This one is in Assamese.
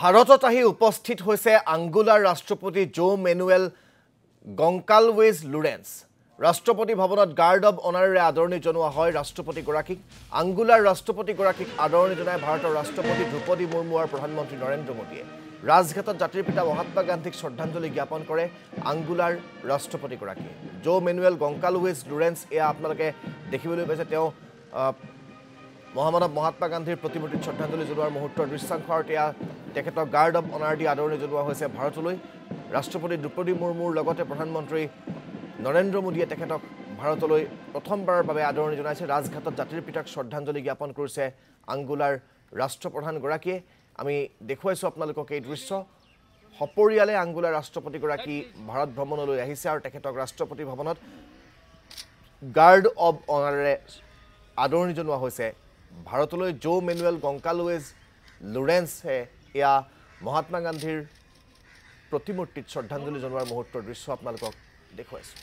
ভাৰতত আহি উপস্থিত হৈছে আংগোলাৰ ৰাষ্ট্ৰপতি জো মেনুৱেল গংকালৱেজ লুৰেন্স। ৰাষ্ট্ৰপতি ভৱনত গাৰ্ড অব অনাৰেৰে আদৰণি জনোৱা হয় ৰাষ্ট্ৰপতিগৰাকীক। আংগোলাৰ ৰাষ্ট্ৰপতিগৰাকীক আদৰণি জনাই ভাৰতৰ ৰাষ্ট্ৰপতি দ্ৰৌপদী মুৰ্মু আৰু প্ৰধানমন্ত্ৰী নৰেন্দ্ৰ মোদীয়ে ৰাজঘাটত জাতিৰ পিতা মহাত্মা গান্ধীক শ্ৰদ্ধাঞ্জলি জ্ঞাপন কৰে আংগোলাৰ ৰাষ্ট্ৰপতিগৰাকীয়ে। জো মেনুৱেল গংকালৱেজ লুৰেন্স এয়া আপোনালোকে দেখিবলৈ পাইছে। তেওঁ মহামানৱ মহাত্মা গান্ধীৰ প্ৰতিমূৰ্তিত শ্ৰদ্ধাঞ্জলি জনোৱাৰ মুহূৰ্তৰ দৃশ্যাংশ আৰু এয়া তেখেতক গাৰ্ড অব অনাৰ দি আদৰণি জনোৱা হৈছে ভাৰতলৈ। ৰাষ্ট্ৰপতি দ্ৰৌপদী মুৰ্মুৰ লগতে প্ৰধানমন্ত্ৰী নৰেন্দ্ৰ মোদীয়ে তেখেতক ভাৰতলৈ প্ৰথমবাৰৰ বাবে আদৰণি জনাইছে। ৰাজঘাটত জাতিৰ পিতাক শ্ৰদ্ধাঞ্জলি জ্ঞাপন কৰিছে আংগোলাৰ ৰাষ্ট্ৰপ্ৰধানগৰাকীয়ে। আমি দেখুৱাইছোঁ আপোনালোকক এই দৃশ্য। সপৰিয়ালে আংগোলাৰ ৰাষ্ট্ৰপতিগৰাকী ভাৰত ভ্ৰমণলৈ আহিছে আৰু তেখেতক ৰাষ্ট্ৰপতি ভৱনত গাৰ্ড অব অনাৰেৰে আদৰণি জনোৱা হৈছে ভাৰতলৈ। জো মেনুৱেল গংকালৱেজ লুৰেন্সে এয়া মহাত্মা গান্ধীৰ প্ৰতিমূৰ্তিত শ্ৰদ্ধাঞ্জলি জনোৱাৰ মুহূৰ্তৰ দৃশ্য আপোনালোকক দেখুৱাইছোঁ।